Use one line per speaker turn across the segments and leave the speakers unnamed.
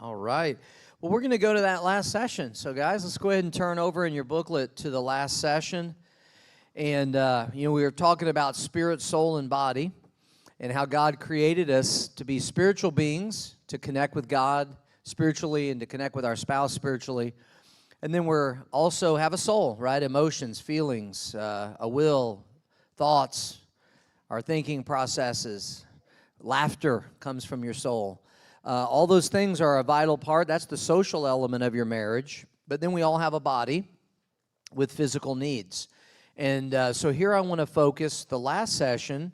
All right. Well, we're going to go to that last session. So, guys, let's go ahead and turn over in your booklet to the last session. And, we were talking about spirit, soul, and body and how God created us to be spiritual beings, to connect with God spiritually and to connect with our spouse spiritually. And then we're also have a soul, right? Emotions, feelings, a will, thoughts, our thinking processes. Laughter comes from your soul. All those things are a vital part. That's the social element of your marriage. But then we all have a body with physical needs. And so here I want to focus, the last session,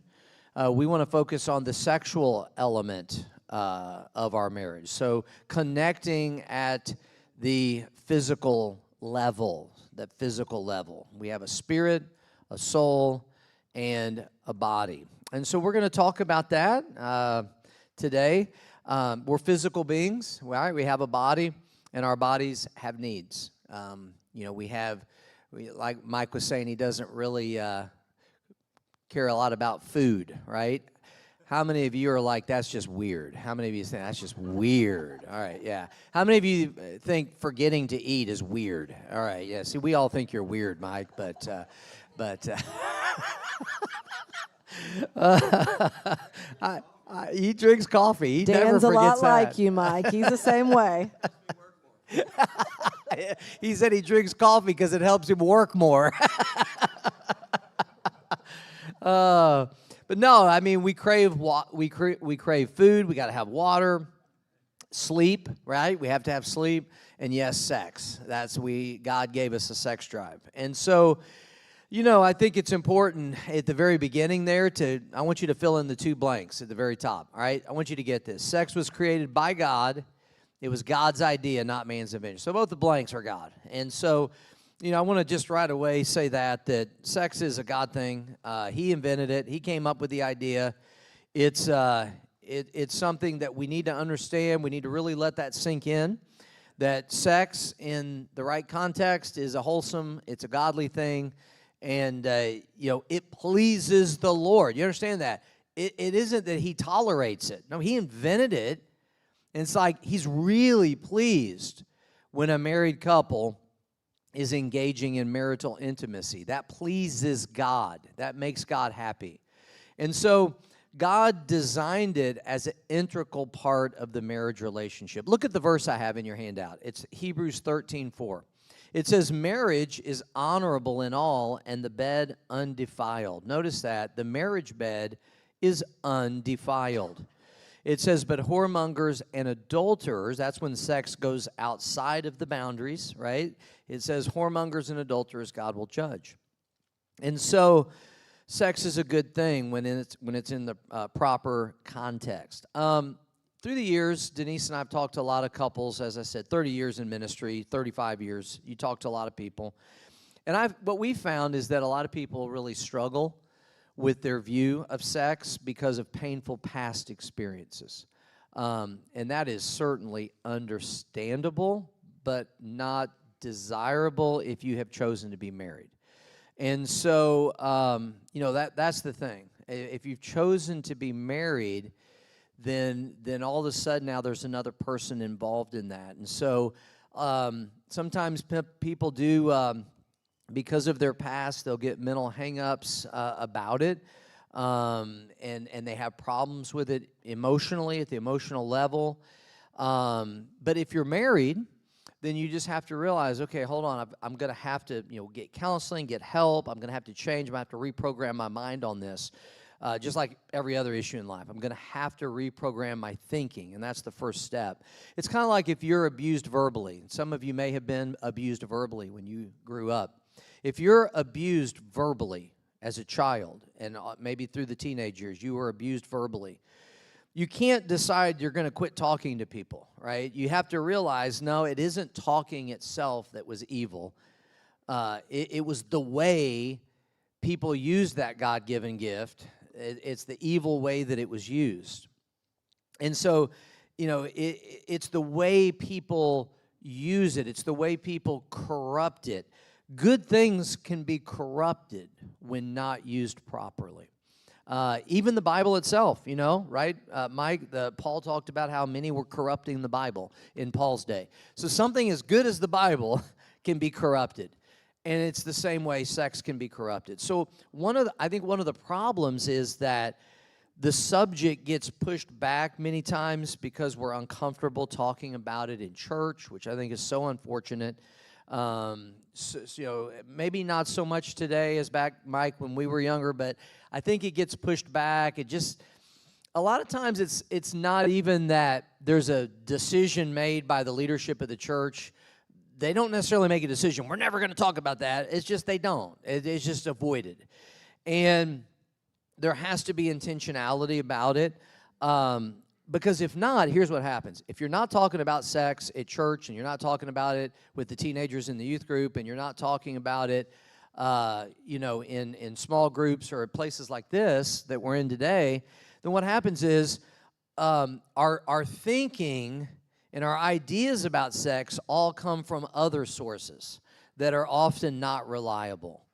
we want to focus on the sexual element of our marriage. So connecting at the physical level, that physical level. We have a spirit, a soul, and a body. And so we're going to talk about that today. We're physical beings, right? We have a body, and our bodies have needs. Like Mike was saying, he doesn't really care a lot about food, right? How many of you are like, that's just weird? How many of you think that's just weird? All right, yeah. How many of you think forgetting to eat is weird? All right, yeah. See, we all think you're weird, Mike, but he drinks coffee. He never
Dan's a
forgets
lot
that.
like you, Mike. He's the same way.
He said he drinks coffee because it helps him work more. But no, I mean, we crave food. We got to have water, sleep, right? We have to have sleep, and yes, sex. God gave us a sex drive, and so, I think it's important at the very beginning there I want you to fill in the two blanks at the very top. All right, I want you to get this. Sex was created by God. It was God's idea, not man's invention. So both the blanks are God, and so. I want to just right away say that sex is a God thing. He invented it. He came up with the idea. It's something that we need to understand. We need to really let that sink in, that sex in the right context is a wholesome, it's a godly thing, and, it pleases the Lord. You understand that? It isn't that he tolerates it. No, he invented it, and it's like he's really pleased when a married couple is engaging in marital intimacy. That pleases God. That makes God happy. And so God designed it as an integral part of the marriage relationship. Look at the verse I have in your handout. It's Hebrews 13:4. It says, marriage is honorable in all, and the bed undefiled. Notice that. The marriage bed is undefiled. It says, but whoremongers and adulterers, that's when sex goes outside of the boundaries, right? It says, whoremongers and adulterers God will judge. And so sex is a good thing when it's in the proper context. Through the years, Denise and I have talked to a lot of couples, as I said, 30 years in ministry, 35 years. You talk to a lot of people. And what we found is that a lot of people really struggle with their view of sex because of painful past experiences. And that is certainly understandable, but not desirable if you have chosen to be married. And so, that's the thing. If you've chosen to be married, then all of a sudden now there's another person involved in that. And so sometimes people do... because of their past, they'll get mental hang-ups about it, and they have problems with it emotionally, at the emotional level. But if you're married, then you just have to realize, okay, hold on, I'm going to have to get counseling, get help. I'm going to have to change. I'm going to have to reprogram my mind on this. Just like every other issue in life, I'm going to have to reprogram my thinking, and that's the first step. It's kind of like if you're abused verbally. Some of you may have been abused verbally when you grew up. If you're abused verbally as a child, and maybe through the teenage years, you were abused verbally, you can't decide you're going to quit talking to people, right? You have to realize, no, it isn't talking itself that was evil. It was the way people used that God-given gift. It's the evil way that it was used. And so, it's the way people use it. It's the way people corrupt it. Good things can be corrupted when not used properly. Even the Bible itself, right? Paul talked about how many were corrupting the Bible in Paul's day. So something as good as the Bible can be corrupted. And it's the same way sex can be corrupted. So I think one of the problems is that the subject gets pushed back many times because we're uncomfortable talking about it in church, which I think is so unfortunate. Maybe not so much today as back, Mike, when we were younger, but I think it gets pushed back. A lot of times it's not even that there's a decision made by the leadership of the church. They don't necessarily make a decision. We're never going to talk about that. It's just they don't. It's just avoided. And there has to be intentionality about it. Because if not, here's what happens. If you're not talking about sex at church, and you're not talking about it with the teenagers in the youth group, and you're not talking about it, in small groups or places like this that we're in today, then what happens is our thinking and our ideas about sex all come from other sources that are often not reliable.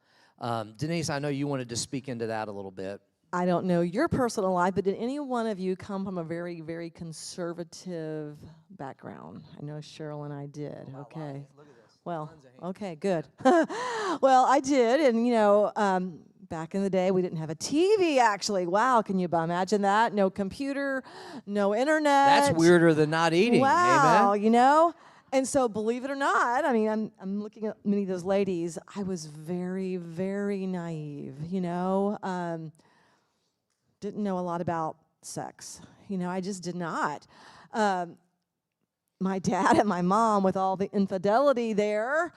Denise, I know you wanted to speak into that a little bit.
I don't know your personal life, but did any one of you come from a very, very conservative background? I know Cheryl and I did. Okay.
Look at this.
Well, okay, good. Well, I did, and back in the day, we didn't have a TV, actually. Wow, can you imagine that? No computer, no internet.
That's weirder than not eating.
Wow,
Amen?
And so, believe it or not, I mean, I'm looking at many of those ladies. I was very, very naive, didn't know a lot about sex. I just did not. My dad and my mom, with all the infidelity there,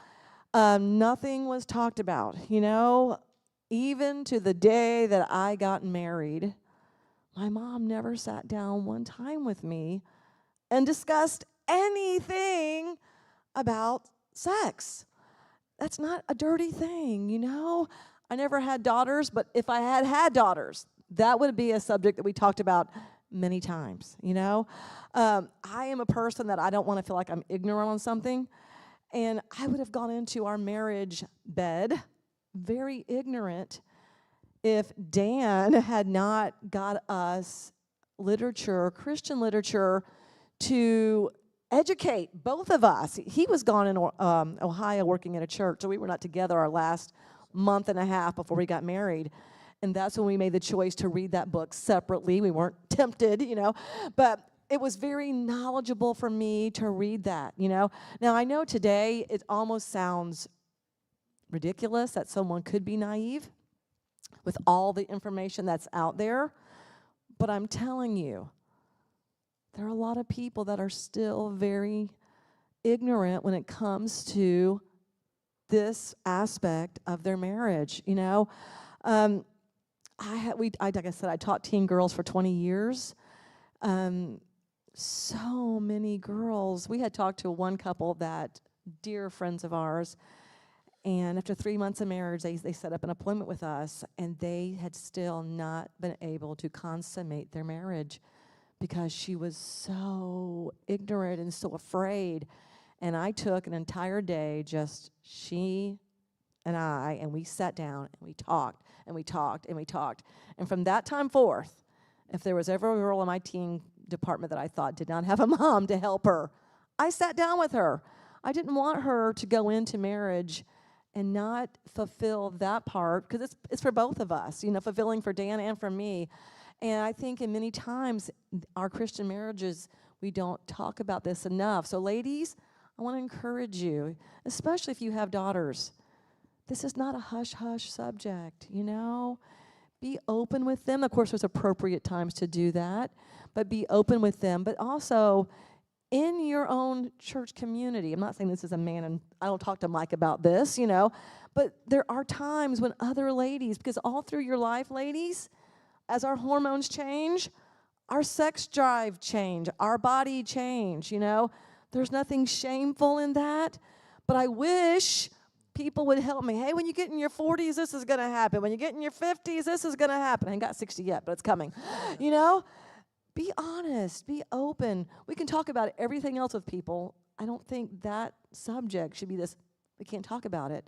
nothing was talked about, Even to the day that I got married, my mom never sat down one time with me and discussed anything about sex. That's not a dirty thing, I never had daughters, but if I had daughters, that would be a subject that we talked about many times, I am a person that I don't want to feel like I'm ignorant on something, and I would have gone into our marriage bed very ignorant if Dan had not got us Christian literature, to educate both of us. He was gone in Ohio working at a church, so we were not together our last month and a half before we got married. And that's when we made the choice to read that book separately. We weren't tempted, but it was very knowledgeable for me to read that, Now, I know today it almost sounds ridiculous that someone could be naive with all the information that's out there, but I'm telling you, there are a lot of people that are still very ignorant when it comes to this aspect of their marriage, like I said, I taught teen girls for 20 years. So many girls. We had talked to one couple that, dear friends of ours, and after 3 months of marriage, they set up an appointment with us, and they had still not been able to consummate their marriage because she was so ignorant and so afraid. And I took an entire day, just she and I, and we sat down and we talked and we talked and we talked. And from that time forth, if there was ever a girl in my teen department that I thought did not have a mom to help her, I sat down with her. I didn't want her to go into marriage and not fulfill that part, because it's for both of us, fulfilling for Dan and for me. And I think in many times, our Christian marriages, we don't talk about this enough. So ladies, I want to encourage you, especially if you have daughters, this is not a hush-hush subject, Be open with them. Of course, there's appropriate times to do that, but be open with them. But also, in your own church community, I'm not saying this is a man, and I don't talk to Mike about this, but there are times when other ladies, because all through your life, ladies, as our hormones change, our sex drive change, our body change, There's nothing shameful in that, but I wish people would help me. Hey, when you get in your 40s, this is going to happen. When you get in your 50s, this is going to happen. I ain't got 60 yet, but it's coming. Be honest, be open. We can talk about everything else with people. I don't think that subject should be this, we can't talk about it.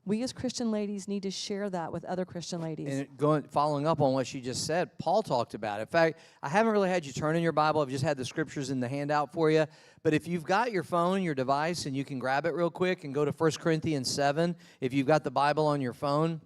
we as Christian ladies need to share that with other Christian ladies.
And following up on what she just said, Paul talked about it. In fact, I haven't really had you turn in your Bible. I've just had the scriptures in the handout for you. But if you've got your phone, your device, and you can grab it real quick and go to 1 Corinthians 7, if you've got the Bible on your phone,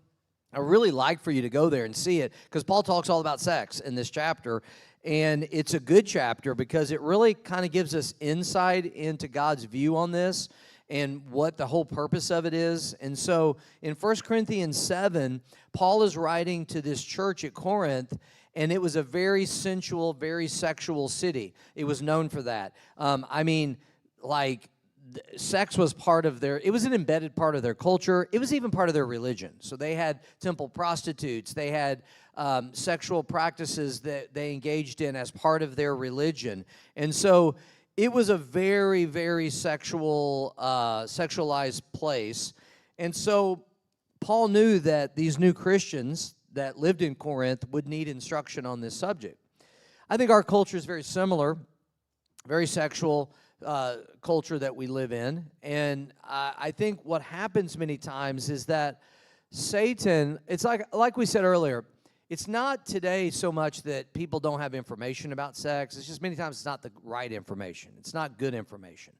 I really like for you to go there and see it, because Paul talks all about sex in this chapter, and it's a good chapter because it really kind of gives us insight into God's view on this and what the whole purpose of it is. And so in 1 Corinthians 7, Paul is writing to this church at Corinth, and it was a very sensual, very sexual city. It was known for that. Sex was it was an embedded part of their culture. It was even part of their religion. So they had temple prostitutes. They had sexual practices that they engaged in as part of their religion. And so it was a very, very sexualized place. And so Paul knew that these new Christians that lived in Corinth would need instruction on this subject. I think our culture is very similar, very sexual culture that we live in. And I think what happens many times is that Satan, it's like we said earlier, it's not today so much that people don't have information about sex. It's just many times it's not the right information. It's not good information.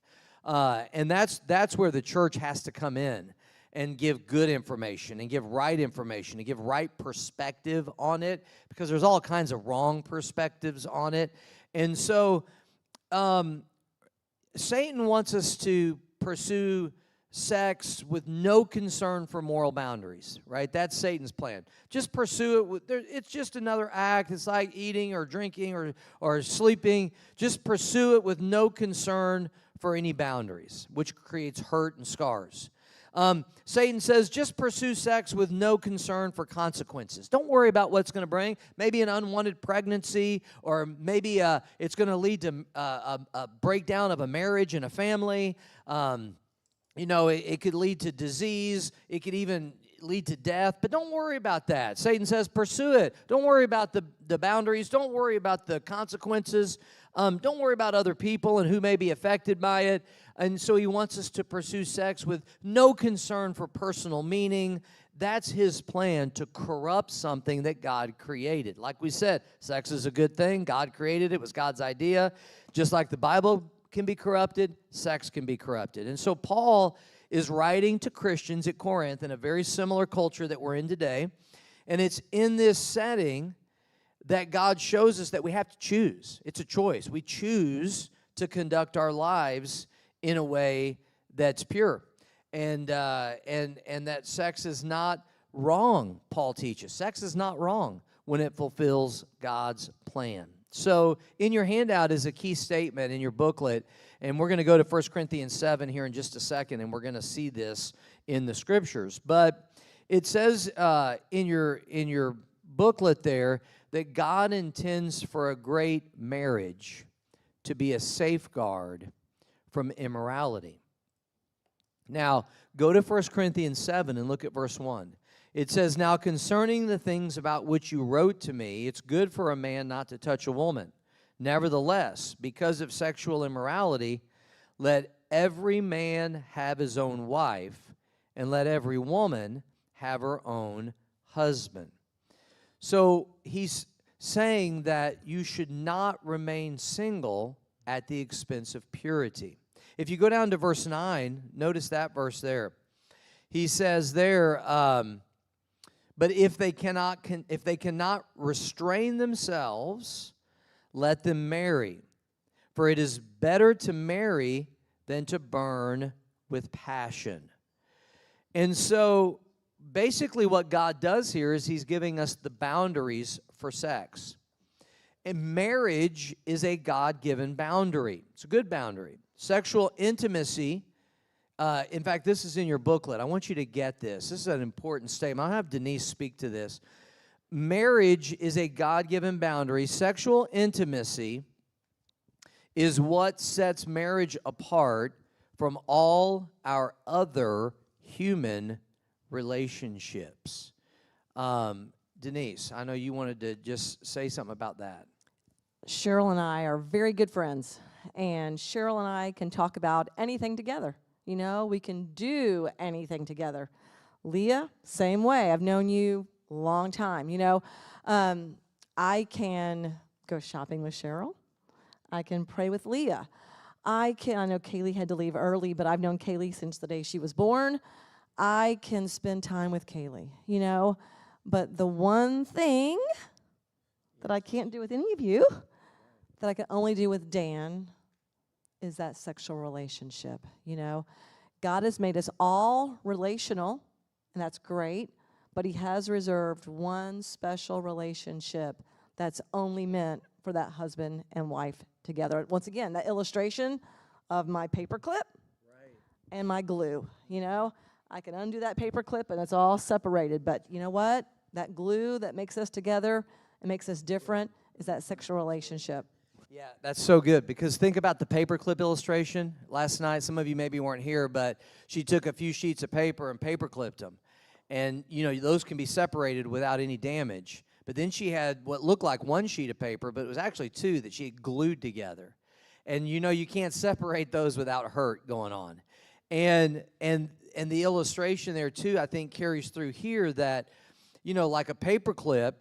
And that's where the church has to come in and give good information and give right information and give right perspective on it, because there's all kinds of wrong perspectives on it. And so Satan wants us to pursue sex with no concern for moral boundaries, right? That's Satan's plan. Just pursue it. It's just another act. It's like eating or drinking or sleeping. Just pursue it with no concern for any boundaries, which creates hurt and scars. Satan says, just pursue sex with no concern for consequences. Don't worry about what it's going to bring. Maybe an unwanted pregnancy, or maybe it's going to lead to a breakdown of a marriage and a family. It could lead to disease. It could even lead to death. But don't worry about that. Satan says, pursue it. Don't worry about the boundaries. Don't worry about the consequences. Don't worry about other people and who may be affected by it. And so he wants us to pursue sex with no concern for personal meaning. That's his plan, to corrupt something that God created. Like we said, sex is a good thing. God created it. It was God's idea. Just like the Bible can be corrupted, sex can be corrupted. And so Paul is writing to Christians at Corinth in a very similar culture that we're in today. And it's in this setting that God shows us that we have to choose. It's a choice. We choose to conduct our lives in a way that's pure. And that sex is not wrong, Paul teaches. Sex is not wrong when it fulfills God's plan. So in your handout is a key statement in your booklet, and we're going to go to 1 Corinthians 7 here in just a second, and we're going to see this in the Scriptures. But it says in your booklet there that God intends for a great marriage to be a safeguard from immorality. Now, go to 1 Corinthians 7 and look at verse 1. It says, now concerning the things about which you wrote to me, it's good for a man not to touch a woman. Nevertheless, because of sexual immorality, let every man have his own wife, and let every woman have her own husband. So he's saying that you should not remain single at the expense of purity. If you go down to verse 9, notice that verse there. He says there, but if they cannot restrain themselves, let them marry. For it is better to marry than to burn with passion. And so basically what God does here is he's giving us the boundaries for sex. And marriage is a God-given boundary. It's a good boundary. Sexual intimacy, in fact, this is in your booklet. I want you to get this. This is an important statement. I'll have Denise speak to this. Marriage is a God-given boundary. Sexual intimacy is what sets marriage apart from all our other human relationships. Denise, I know you wanted to just say something about that.
Cheryl and I are very good friends, and Cheryl and I can talk about anything together. You know, we can do anything together. Leah, same way. I've known you a long time. I can go shopping with Cheryl. I can pray with Leah. I know Kaylee had to leave early, but I've known Kaylee since the day she was born. I can spend time with Kaylee. But the one thing that I can't do with any of you, that I can only do with Dan, is that sexual relationship. God has made us all relational, and that's great, but he has reserved one special relationship that's only meant for that husband and wife together. Once again, that illustration of my paper clip and my glue. I can undo that paper clip and it's all separated, but you know what? That glue that makes us together and makes us different is that sexual relationship.
Yeah, that's so good, because think about the paperclip illustration. Last night, some of you maybe weren't here, but she took a few sheets of paper and paperclipped them. And, those can be separated without any damage. But then she had what looked like one sheet of paper, but it was actually two that she had glued together. And, you can't separate those without hurt going on. And the illustration there, too, I think carries through here that, like a paperclip,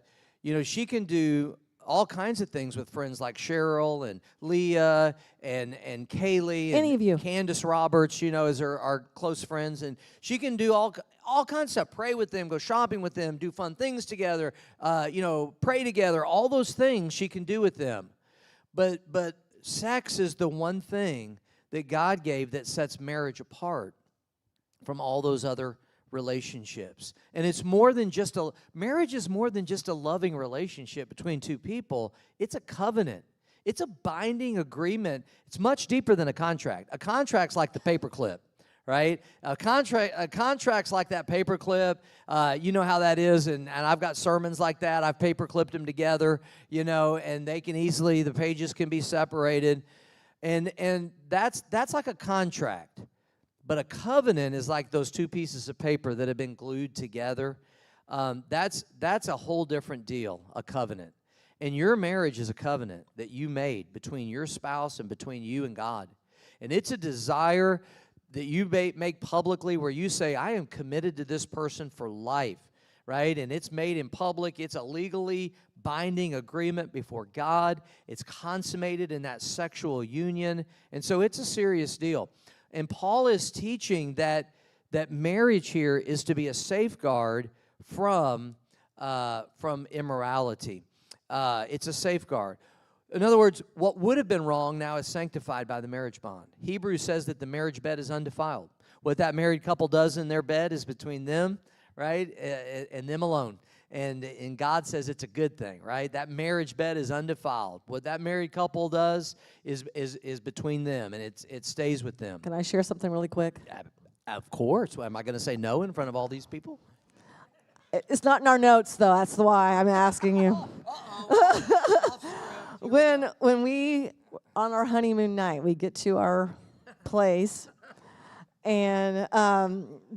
she can do all kinds of things with friends like Cheryl and Leah and Kaylee
Any
and
of you.
Candace Roberts, as our close friends. And she can do all kinds of stuff. Pray with them, go shopping with them, do fun things together, pray together. All those things she can do with them. But sex is the one thing that God gave that sets marriage apart from all those other relationships. And it's more than just marriage is more than just a loving relationship between two people. It's a covenant. It's a binding agreement. It's much deeper than a contract. A contract's like the paperclip, right? A contract's like that paperclip. You know how that is, and I've got sermons like that. I've paperclipped them together, and they can easily, the pages can be separated. And that's like a contract. But a covenant is like those two pieces of paper that have been glued together. That's a whole different deal, a covenant. And your marriage is a covenant that you made between your spouse and between you and God. And it's a desire that you make publicly where you say, I am committed to this person for life, right? And it's made in public. It's a legally binding agreement before God. It's consummated in that sexual union. And so it's a serious deal. And Paul is teaching that marriage here is to be a safeguard from immorality. It's a safeguard. In other words, what would have been wrong now is sanctified by the marriage bond. Hebrews says that the marriage bed is undefiled. What that married couple does in their bed is between them, right, and them alone. And God says it's a good thing, right? That marriage bed is undefiled. What that married couple does is between them, and it stays with them.
Can I share something really quick?
Of course. Am I going to say no in front of all these people?
It's not in our notes, though. That's why I'm asking you. When we, on our honeymoon night, we get to our place, and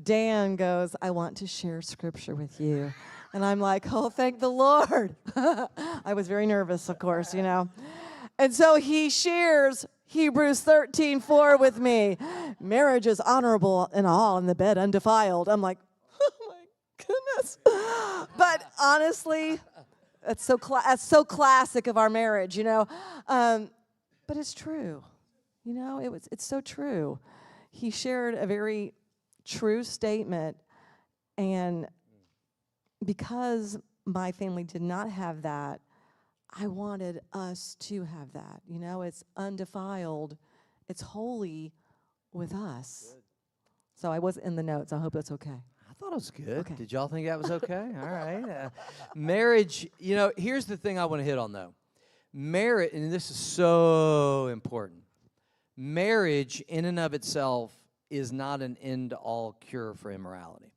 Dan goes, I want to share scripture with you. And I'm like, oh, thank the Lord. I was very nervous, of course, And so he shares Hebrews 13:4 with me. Marriage is honorable and all, and the bed undefiled. I'm like, oh, my goodness. But honestly, that's so classic of our marriage, But it's true. It's so true. He shared a very true statement, and because my family did not have that, I wanted us to have that. It's undefiled. It's holy with us. Good. So I was in the notes. I hope that's okay.
I thought it was good.
Okay.
Did y'all think that was okay? All right. Marriage, here's the thing I want to hit on, though. Marriage, and this is so important. Marriage in and of itself is not an end-all cure for immorality.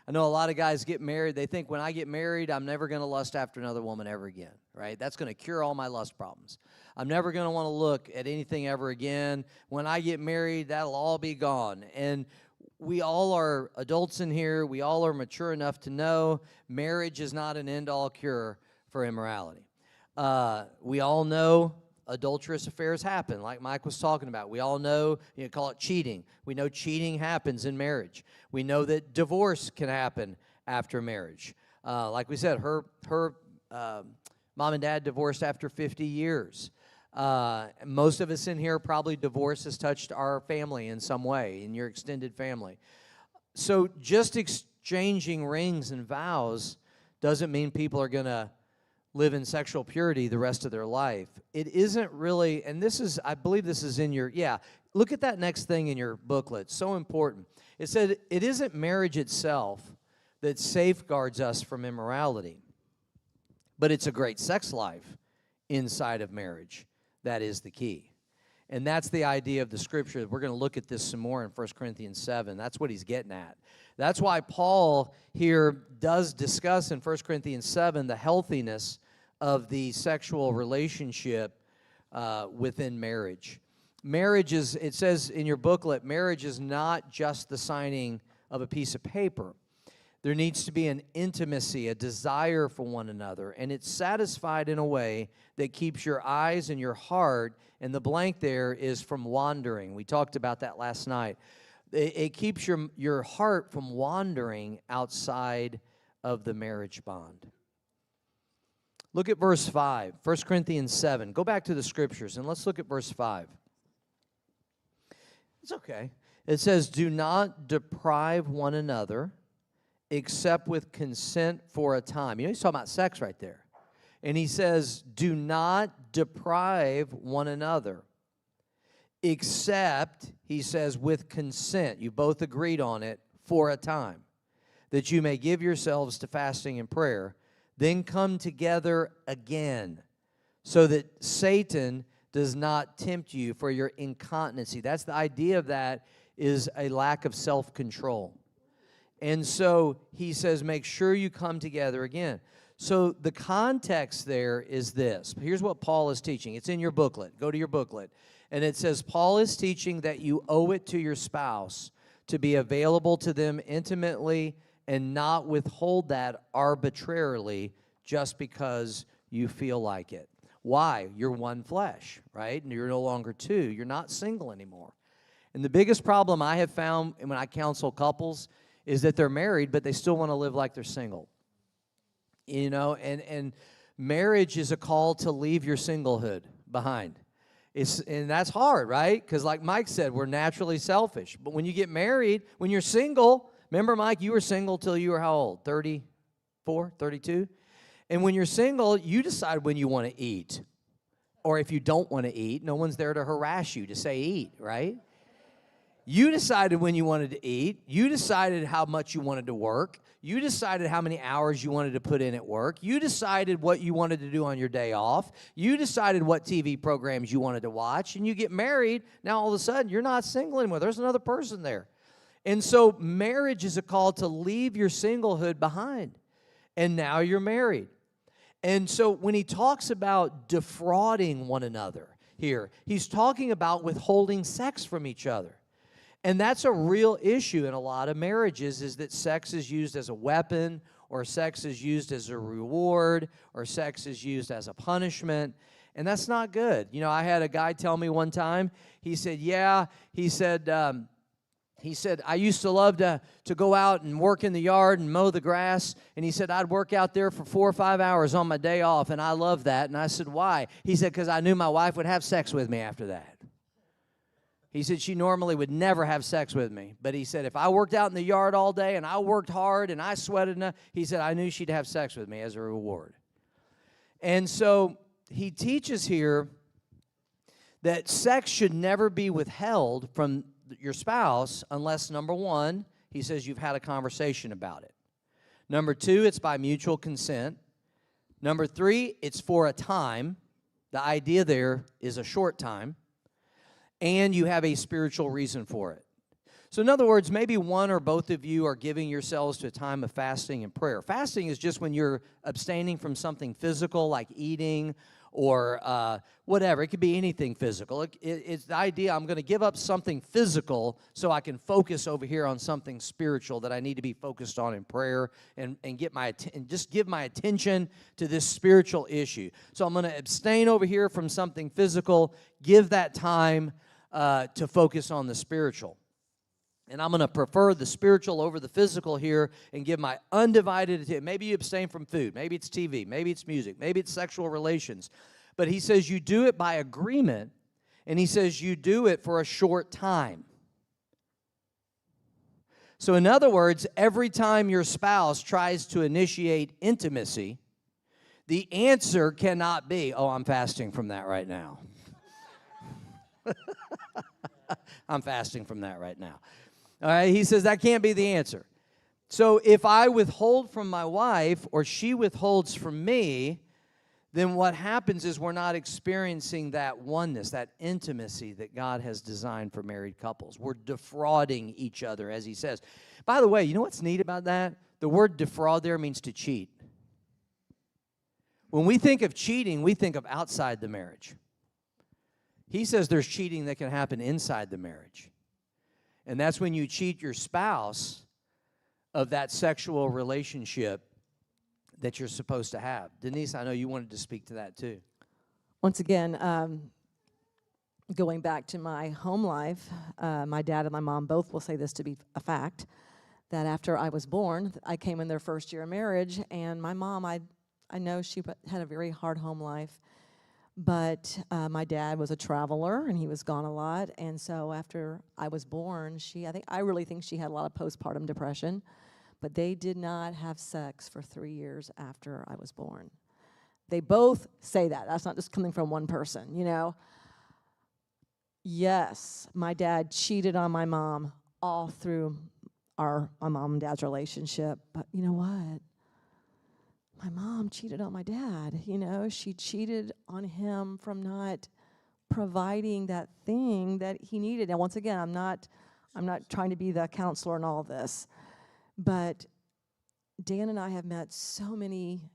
I know a lot of guys get married. They think when I get married, I'm never going to lust after another woman ever again, right? That's going to cure all my lust problems. I'm never going to want to look at anything ever again. When I get married, that'll all be gone. And we all are adults in here. We all are mature enough to know marriage is not an end-all cure for immorality. We all know adulterous affairs happen, like Mike was talking about. We all know, call it cheating. We know cheating happens in marriage. We know that divorce can happen after marriage. Like we said, her mom and dad divorced after 50 years. Most of us in here, probably divorce has touched our family in some way, in your extended family. So just exchanging rings and vows doesn't mean people are going to live in sexual purity the rest of their life. It isn't really, and this is, I believe this is in your, look at that next thing in your booklet. So important. It said, it isn't marriage itself that safeguards us from immorality, but it's a great sex life inside of marriage that is the key. And that's the idea of the scripture. We're going to look at this some more in 1 Corinthians 7. That's what he's getting at. That's why Paul here does discuss in 1 Corinthians 7 the healthiness of the sexual relationship within marriage. Marriage is, it says in your booklet, marriage is not just the signing of a piece of paper. There needs to be an intimacy, a desire for one another, and it's satisfied in a way that keeps your eyes and your heart, and the blank there is from wandering. We talked about that last night. It keeps your heart from wandering outside of the marriage bond. Look at verse 5, 1 Corinthians 7. Go back to the scriptures, and let's look at verse 5. It's okay. It says, do not deprive one another except with consent for a time. He's talking about sex right there. And he says, do not deprive one another, except, he says, with consent. You both agreed on it for a time, that you may give yourselves to fasting and prayer, then come together again, so that Satan does not tempt you for your incontinency. That's the idea of that, is a lack of self-control. And so he says, make sure you come together again. So the context there is this. Here's what Paul is teaching. It's in your booklet. Go to your booklet. And it says, Paul is teaching that you owe it to your spouse to be available to them intimately and not withhold that arbitrarily just because you feel like it. Why? You're one flesh, right? And you're no longer two. You're not single anymore. And the biggest problem I have found when I counsel couples is that they're married, but they still want to live like they're single. And marriage is a call to leave your singlehood behind. And that's hard, right? Because like Mike said, we're naturally selfish. But when you get married, when you're single, remember, Mike, you were single till you were how old? 34, 32? And when you're single, you decide when you want to eat. Or if you don't want to eat, no one's there to harass you to say eat, right? You decided when you wanted to eat. You decided how much you wanted to work. You decided how many hours you wanted to put in at work. You decided what you wanted to do on your day off. You decided what TV programs you wanted to watch. And you get married. Now, all of a sudden, you're not single anymore. There's another person there. And so marriage is a call to leave your singlehood behind. And now you're married. And so when he talks about defrauding one another here, he's talking about withholding sex from each other. And that's a real issue in a lot of marriages, is that sex is used as a weapon, or sex is used as a reward, or sex is used as a punishment. And that's not good. I had a guy tell me one time, he said, I used to love to go out and work in the yard and mow the grass. And he said, I'd work out there for 4 or 5 hours on my day off, and I loved that. And I said, why? He said, because I knew my wife would have sex with me after that. He said she normally would never have sex with me. But he said if I worked out in the yard all day and I worked hard and I sweated enough, he said I knew she'd have sex with me as a reward. And so he teaches here that sex should never be withheld from your spouse unless, number one, he says you've had a conversation about it. Number two, it's by mutual consent. Number three, it's for a time. The idea there is a short time. And you have a spiritual reason for it. So in other words, maybe one or both of you are giving yourselves to a time of fasting and prayer. Fasting is just when you're abstaining from something physical like eating or whatever. It could be anything physical. It's the idea I'm going to give up something physical so I can focus over here on something spiritual that I need to be focused on in prayer and just give my attention to this spiritual issue. So I'm going to abstain over here from something physical, give that time to focus on the spiritual. And I'm going to prefer the spiritual over the physical here and give my undivided attention. Maybe you abstain from food. Maybe it's TV. Maybe it's music. Maybe it's sexual relations. But he says you do it by agreement, and he says you do it for a short time. So in other words, every time your spouse tries to initiate intimacy, the answer cannot be, oh, I'm fasting from that right now. I'm fasting from that right now. All right, he says that can't be the answer. So if I withhold from my wife or she withholds from me, then what happens is we're not experiencing that oneness, that intimacy that God has designed for married couples. We're defrauding each other, as he says. By the way, you know what's neat about that? The word defraud there means to cheat. When we think of cheating, we think of outside the marriage. He says there's cheating that can happen inside the marriage. And that's when you cheat your spouse of that sexual relationship that you're supposed to have. Denise, I know you wanted to speak to that too.
Once again, going back to my home life, my dad and my mom both will say this to be a fact, that after I was born, I came in their first year of marriage, and my mom, I know she had a very hard home life. But my dad was a traveler, and he was gone a lot. And so after I was born, I really think she had a lot of postpartum depression. But they did not have sex for 3 years after I was born. They both say that. That's not just coming from one person, you know. Yes, my dad cheated on my mom all through my mom and dad's relationship. But you know what? My mom cheated on my dad, you know. She cheated on him from not providing that thing that he needed. And once again, I'm not trying to be the counselor in all of this, but Dan and I have met so many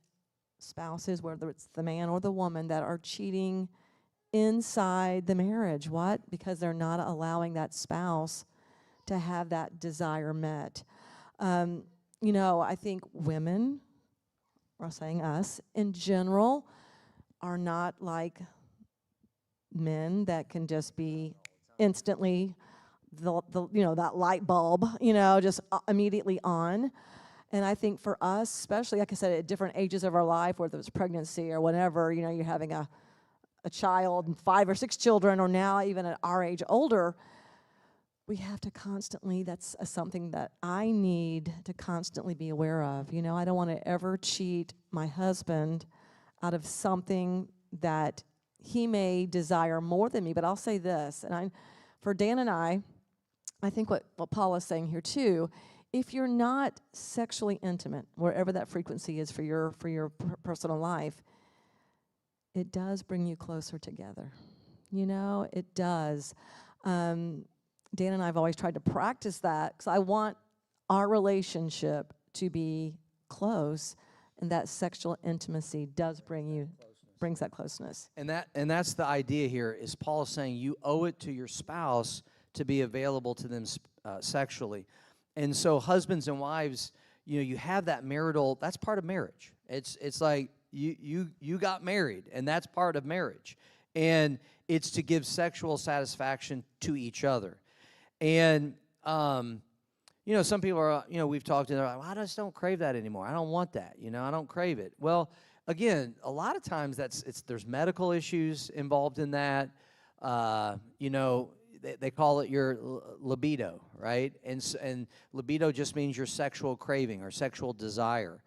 spouses, whether it's the man or the woman, that are cheating inside the marriage. What? Because they're not allowing that spouse to have that desire met. You know, I think women, or saying us, in general, are not like men that can just be instantly, that light bulb, just immediately on. And I think for us, especially, like I said, at different ages of our life, whether it's pregnancy or whatever, you're having a child and 5 or 6 children, or now even at our age older, we have to constantly, that's something that I need to constantly be aware of. I don't want to ever cheat my husband out of something that he may desire more than me. But I'll say this, and for Dan and I think what Paul is saying here too, if you're not sexually intimate, wherever that frequency is for your personal life, it does bring you closer together. It does. Dan and I have always tried to practice that because I want our relationship to be close, and that sexual intimacy does brings that closeness.
And that's the idea here. Is Paul is saying you owe it to your spouse to be available to them sexually, and so husbands and wives, you have that marital. That's part of marriage. It's like you got married, and that's part of marriage, and it's to give sexual satisfaction to each other. And, some people are, we've talked to them, like, well, I just don't crave that anymore. I don't want that, I don't crave it. Well, again, a lot of times there's medical issues involved in that. They call it your libido, right? And libido just means your sexual craving or sexual desire.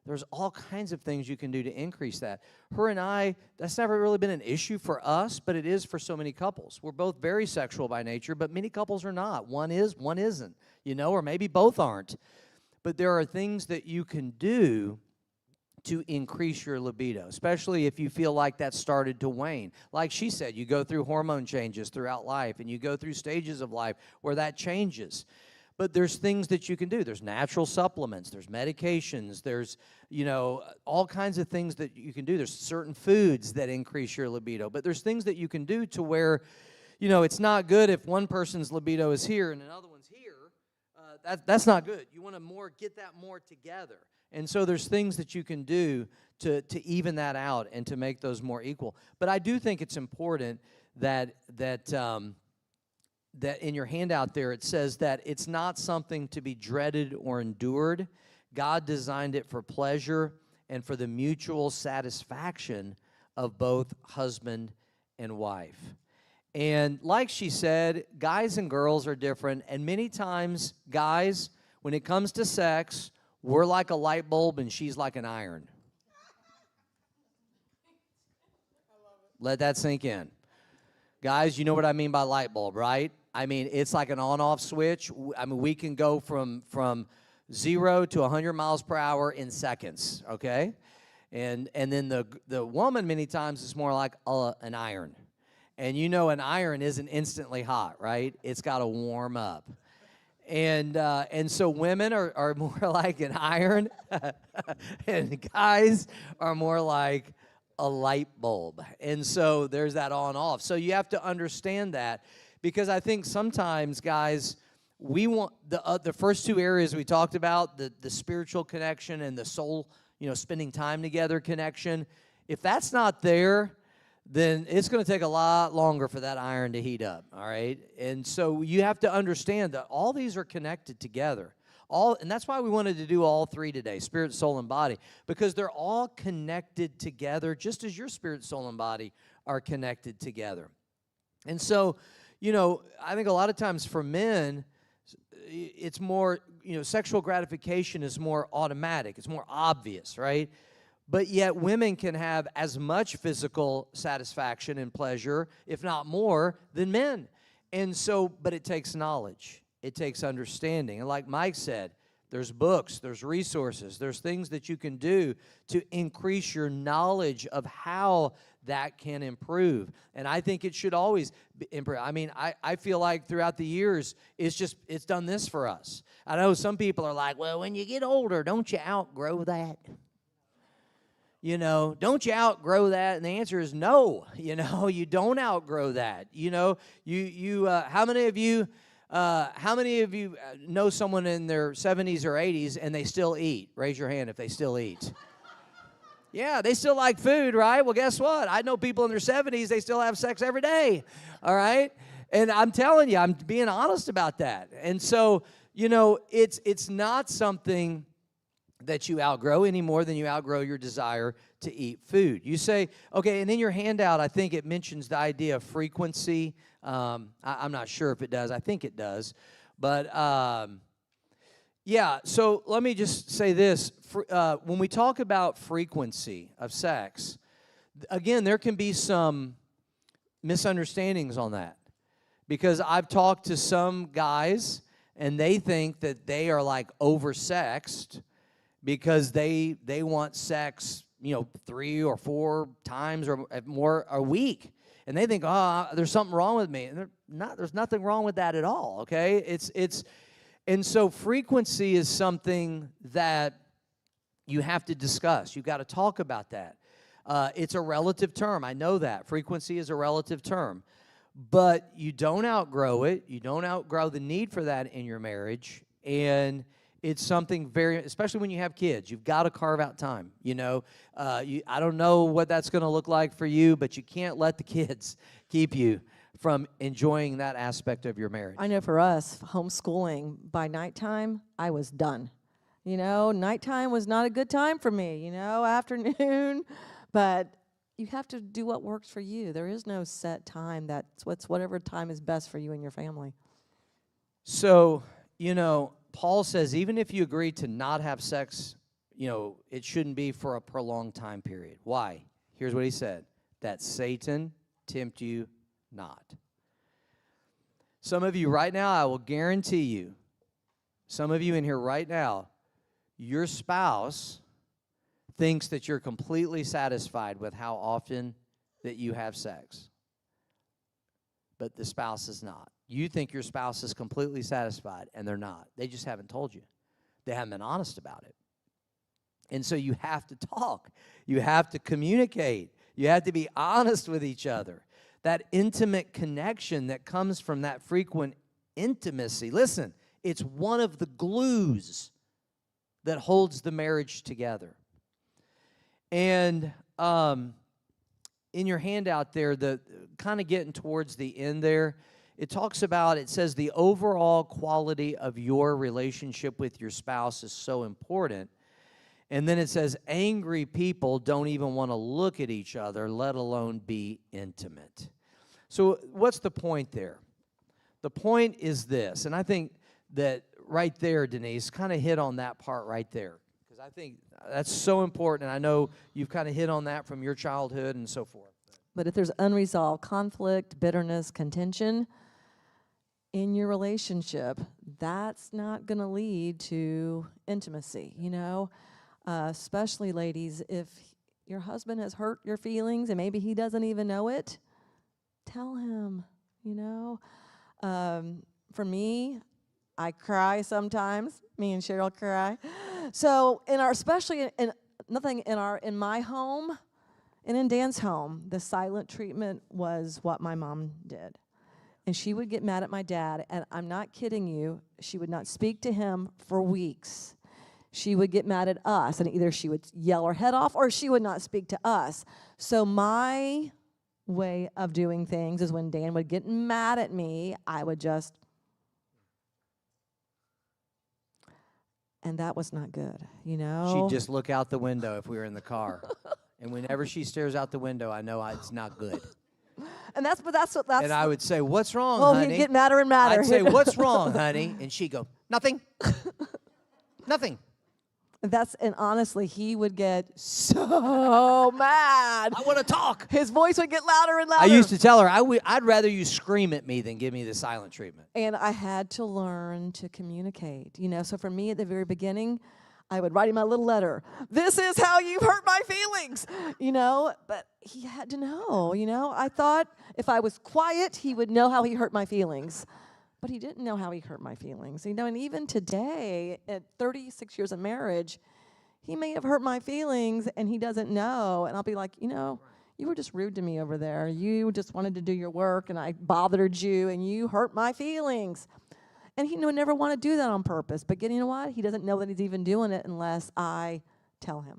There's all kinds of things you can do to increase that. Her and I, that's never really been an issue for us, but it is for so many couples. We're both very sexual by nature, but many couples are not. One is, one isn't, or maybe both aren't. But there are things that you can do to increase your libido, especially if you feel like that started to wane. Like she said, you go through hormone changes throughout life, and you go through stages of life where that changes. But there's things that you can do. There's natural supplements, there's medications, there's, all kinds of things that you can do. There's certain foods that increase your libido, but there's things that you can do to where, it's not good if one person's libido is here and another one's here. That's not good. You want to get that more together. And so there's things that you can do to even that out and to make those more equal. But I do think it's important that in your handout there it says that it's not something to be dreaded or endured. God designed it for pleasure and for the mutual satisfaction of both husband and wife. And like she said, guys and girls are different, and many times, guys, when it comes to sex, we're like a light bulb and she's like an iron. Let that sink in. Guys, you know what I mean by light bulb, right? I mean, it's like an on-off switch. I mean, we can go from 0 to 100 miles per hour in seconds, okay? And then the woman many times is more like an iron. And an iron isn't instantly hot, right? It's got to warm up. And so women are more like an iron, and guys are more like a light bulb. And so there's that on-off. So you have to understand that, because I think sometimes, guys, we want the first two areas we talked about, the spiritual connection and the soul, spending time together connection. If that's not there, then it's going to take a lot longer for that iron to heat up, all right? And so you have to understand that all these are connected together. And that's why we wanted to do all three today, spirit, soul, and body, because they're all connected together, just as your spirit, soul, and body are connected together. And so, I think a lot of times for men, it's more, sexual gratification is more automatic. It's more obvious, right? But yet women can have as much physical satisfaction and pleasure, if not more, than men. And so, but it takes knowledge. It takes understanding. And like Mike said, there's books, there's resources, there's things that you can do to increase your knowledge of how that can improve. And I think it should always improve. I mean, I feel like throughout the years, it's done this for us. I know some people are like, well, when you get older, don't you outgrow that? Don't you outgrow that? And the answer is no. You don't outgrow that. How many of you know someone in their 70s or 80s and they still eat? Raise your hand if they still eat. Yeah, they still like food, right? Well, guess what? I know people in their 70s, they still have sex every day, all right? And I'm telling you, I'm being honest about that. And so, it's not something that you outgrow any more than you outgrow your desire to eat food. You say, okay, and in your handout, I think it mentions the idea of frequency. I'm not sure if it does. I think it does. But, yeah, so let me just say this. When we talk about frequency of sex, again, there can be some misunderstandings on that. Because I've talked to some guys, and they think that they are like oversexed, because they want sex, 3 or 4 times or more a week. And they think, there's something wrong with me. And there's nothing wrong with that at all, okay? And so frequency is something that you have to discuss. You've got to talk about that. It's a relative term. I know that. Frequency is a relative term. But you don't outgrow it. You don't outgrow the need for that in your marriage. And it's something especially when you have kids, you've got to carve out time. I don't know what that's going to look like for you, but you can't let the kids keep you from enjoying that aspect of your marriage.
I know for us, homeschooling, by nighttime, I was done. Nighttime was not a good time for me, afternoon. But you have to do what works for you. There is no set time. That's whatever time is best for you and your family.
So, Paul says even if you agree to not have sex, it shouldn't be for a prolonged time period. Why? Here's what he said: that Satan tempt you not. Some of you right now, I will guarantee you, some of you in here right now, your spouse thinks that you're completely satisfied with how often that you have sex. But the spouse is not. You think your spouse is completely satisfied, and they're not. They just haven't told you. They haven't been honest about it. And so you have to talk. You have to communicate. You have to be honest with each other. That intimate connection that comes from that frequent intimacy. Listen, it's one of the glues that holds the marriage together. And in your handout there, the kind of getting towards the end there, it talks about, it says the overall quality of your relationship with your spouse is so important. And then it says angry people don't even want to look at each other, let alone be intimate. So what's the point there? The point is this, and I think that right there, Denise, kind of hit on that part right there, because I think that's so important, and I know you've kind of hit on that from your childhood and so forth.
But if there's unresolved conflict, bitterness, contention in your relationship, that's not going to lead to intimacy, you know? Especially, ladies, if your husband has hurt your feelings and maybe he doesn't even know it, tell him, you know? For me, I cry sometimes. Me and Cheryl cry. So especially in my home and in Dan's home, the silent treatment was what my mom did. And she would get mad at my dad, and I'm not kidding you, she would not speak to him for weeks. She would get mad at us, and either she would yell her head off or she would not speak to us. So my way of doing things is when Dan would get mad at me, I would just, and that was not good, you know?
She'd just look out the window if we were in the car. And whenever she stares out the window, I know it's not good.
And that's.
And I would say, "What's wrong,
oh,
honey?"
he'd get madder and madder.
I'd say, "What's wrong, honey?" And she'd go, "Nothing. Nothing."
And honestly, he would get so mad.
I want to talk.
His voice would get louder and louder.
I used to tell her, I'd rather you scream at me than give me the silent treatment.
And I had to learn to communicate, you know. So for me at the very beginning, I would write him a little letter. This is how you've hurt my feelings, you know. But he had to know, you know. I thought if I was quiet, he would know how he hurt my feelings. But he didn't know how he hurt my feelings, you know. And even today, at 36 years of marriage, he may have hurt my feelings and he doesn't know. And I'll be like, you know, you were just rude to me over there. You just wanted to do your work and I bothered you and you hurt my feelings. And he would never want to do that on purpose. But you know what? He doesn't know that he's even doing it unless I tell him.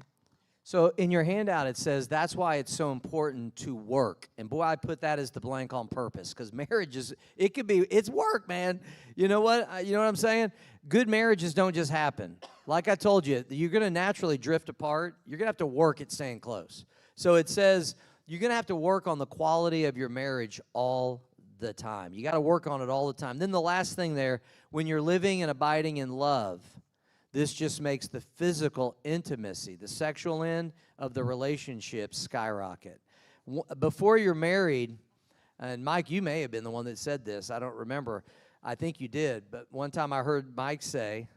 So in your handout, it says that's why it's so important to work. And boy, I put that as the blank on purpose, because marriage it's work, man. You know what? You know what I'm saying? Good marriages don't just happen. Like I told you, you're going to naturally drift apart. You're going to have to work at staying close. So it says you're going to have to work on the quality of your marriage all the time. You got to work on it all the time. Then the last thing there, when you're living and abiding in love, this just makes the physical intimacy, the sexual end of the relationship skyrocket. Before you're married, and Mike, you may have been the one that said this. I don't remember. I think you did. But one time I heard Mike say,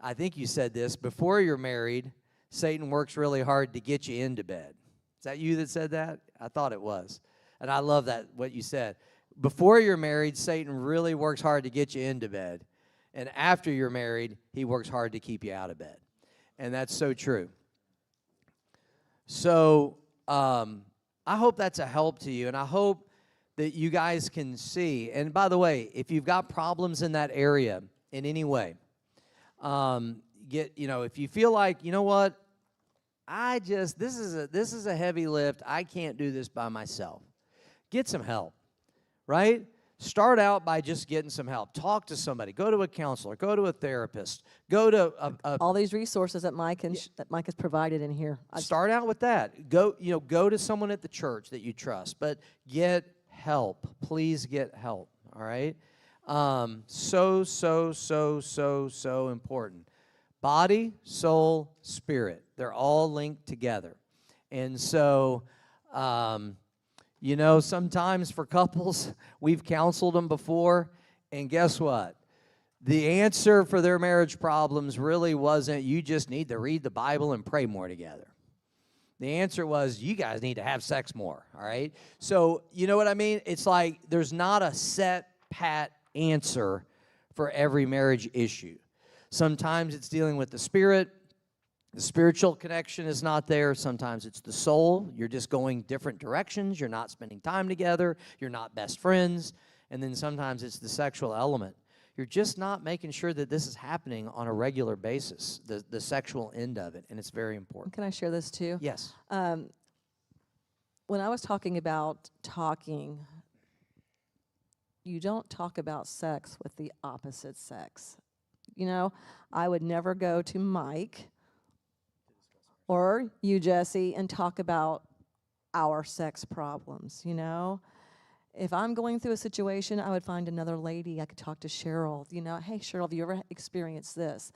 I think you said this, before you're married, Satan works really hard to get you into bed. Is that you that said that? I thought it was. And I love that, what you said. Before you're married, Satan really works hard to get you into bed. And after you're married, he works hard to keep you out of bed. And that's so true. So I hope that's a help to you. And I hope that you guys can see. And by the way, if you've got problems in that area in any way, if you feel like, you know what, this is a heavy lift. I can't do this by myself. Get some help, right? Start out by just getting some help. Talk to somebody. Go to a counselor. Go to a therapist. Go to
all these resources that Mike has provided in here.
Start out with that. Go to someone at the church that you trust, but get help. Please get help. All right. So important. Body, soul, spirit. They're all linked together, and so. Sometimes for couples, we've counseled them before, and guess what? The answer for their marriage problems really wasn't, you just need to read the Bible and pray more together. The answer was, you guys need to have sex more, all right? So, you know what I mean? It's like there's not a set pat answer for every marriage issue. Sometimes it's dealing with the spirit. The spiritual connection is not there. Sometimes it's the soul. You're just going different directions. You're not spending time together. You're not best friends. And then sometimes it's the sexual element. You're just not making sure that this is happening on a regular basis, the sexual end of it, and it's very important.
Can I share this too?
Yes.
When I was talking about talking, you don't talk about sex with the opposite sex. You know, I would never go to Mike or you, Jesse, and talk about our sex problems, you know? If I'm going through a situation, I would find another lady. I could talk to Cheryl. You know, hey, Cheryl, have you ever experienced this?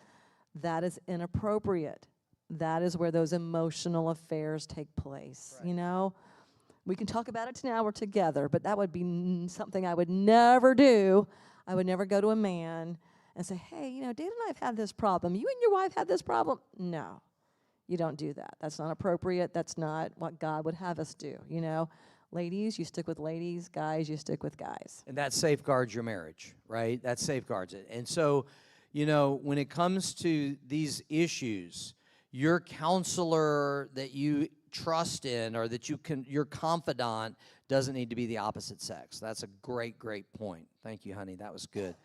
That is inappropriate. That is where those emotional affairs take place, right. You know? We can talk about it now, we're together, but that would be something I would never do. I would never go to a man and say, hey, you know, Dave and I have had this problem. You and your wife had this problem. No, you don't do that. That's not appropriate. That's not what God would have us do, you know? Ladies, you stick with ladies. Guys, you stick with guys.
And that safeguards your marriage, right? That safeguards it. And so, you know, when it comes to these issues, your counselor that you trust in or that your confidant doesn't need to be the opposite sex. That's a great, great point. Thank you, honey. That was good.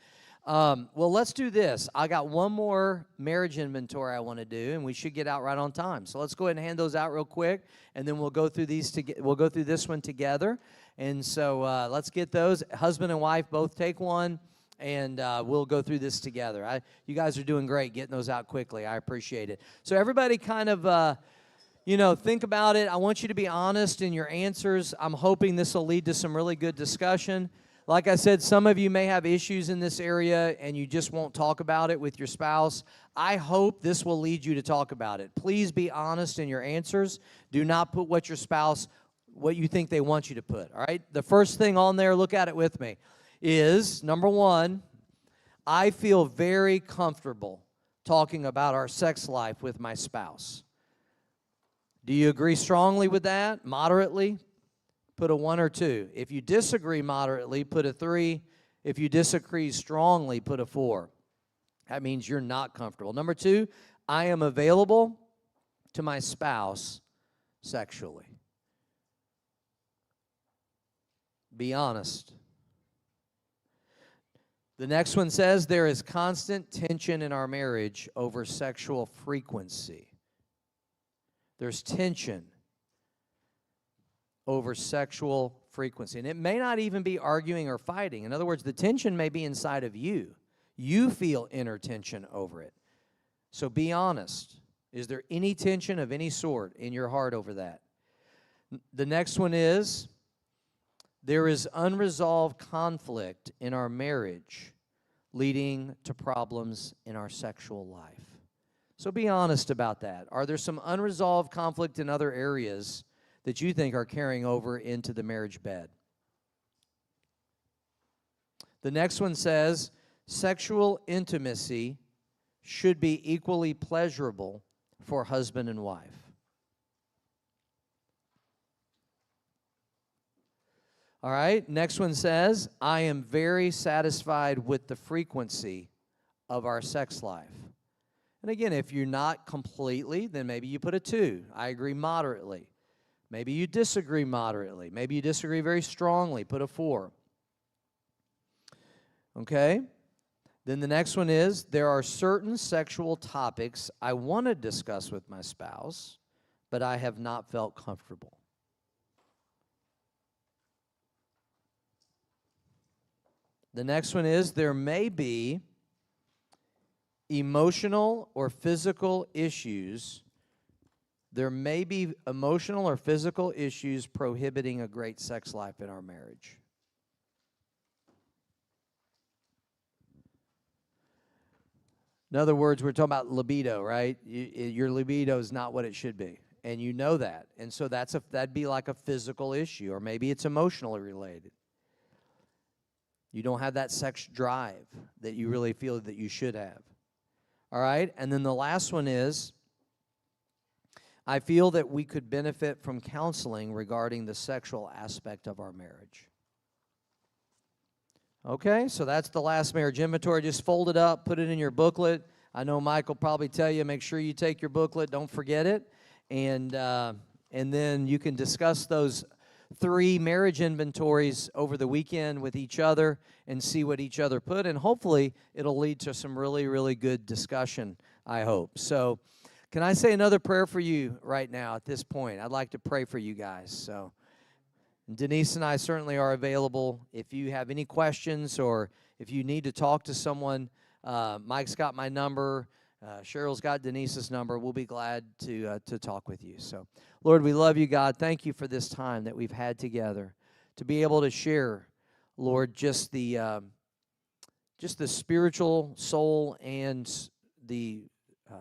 Well, let's do this. I got one more marriage inventory I want to do, and we should get out right on time. So let's go ahead and hand those out real quick, and then we'll go through we'll go through this one together. And so let's get those. Husband and wife both take one, and we'll go through this together. You guys are doing great getting those out quickly. I appreciate it. So everybody kind of, you know, think about it. I want you to be honest in your answers. I'm hoping this will lead to some really good discussion. Like I said, some of you may have issues in this area and you just won't talk about it with your spouse. I hope this will lead you to talk about it. Please be honest in your answers. Do not put what you think they want you to put, all right? The first thing on there, look at it with me, is, number one, I feel very comfortable talking about our sex life with my spouse. Do you agree strongly with that? Moderately? Put a 1 or 2. If you disagree moderately, put a 3. If you disagree strongly, put a 4. That means you're not comfortable. Number 2, I am available to my spouse sexually. Be honest. The next one says there is constant tension in our marriage over sexual frequency. There's tension over sexual frequency. And it may not even be arguing or fighting. In other words, the tension may be inside of you. You feel inner tension over it. So be honest. Is there any tension of any sort in your heart over that? The next one is, there is unresolved conflict in our marriage leading to problems in our sexual life. So be honest about that. Are there some unresolved conflict in other areas that you think are carrying over into the marriage bed? The next one says, sexual intimacy should be equally pleasurable for husband and wife. All right, next one says, I am very satisfied with the frequency of our sex life. And again, if you're not completely, then maybe you put a 2. I agree moderately. Maybe you disagree moderately. Maybe you disagree very strongly. Put a 4. Okay? Then the next one is, there are certain sexual topics I want to discuss with my spouse, but I have not felt comfortable. The next one is, there may be emotional or physical issues. There may be emotional or physical issues prohibiting a great sex life in our marriage. In other words, we're talking about libido, right? Your libido is not what it should be, and you know that. And so that'd be like a physical issue, or maybe it's emotionally related. You don't have that sex drive that you really feel that you should have. All right? And then the last one is, I feel that we could benefit from counseling regarding the sexual aspect of our marriage. Okay, so that's the last marriage inventory. Just fold it up, put it in your booklet. I know Mike will probably tell you, make sure you take your booklet, don't forget it. And then you can discuss those 3 marriage inventories over the weekend with each other and see what each other put. And hopefully it'll lead to some really, really good discussion, I hope. So can I say another prayer for you right now at this point? I'd like to pray for you guys. So Denise and I certainly are available. If you have any questions or if you need to talk to someone, Mike's got my number. Cheryl's got Denise's number. We'll be glad to talk with you. So, Lord, we love you, God. Thank you for this time that we've had together to be able to share, Lord, just the spiritual soul and the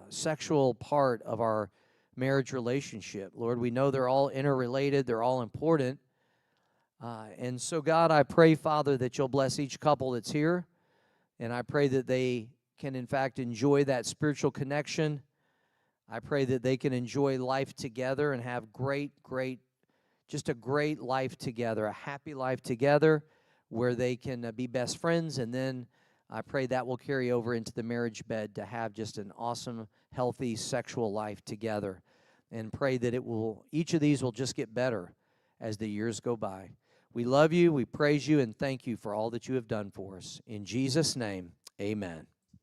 sexual part of our marriage relationship. Lord, we know they're all interrelated. They're all important. And so, God, I pray, Father, that you'll bless each couple that's here. And I pray that they can, in fact, enjoy that spiritual connection. I pray that they can enjoy life together and have just a great life together, a happy life together where they can be best friends. And then I pray that will carry over into the marriage bed to have just an awesome, healthy sexual life together. And pray that each of these will just get better as the years go by. We love you, we praise you, and thank you for all that you have done for us. In Jesus' name, amen.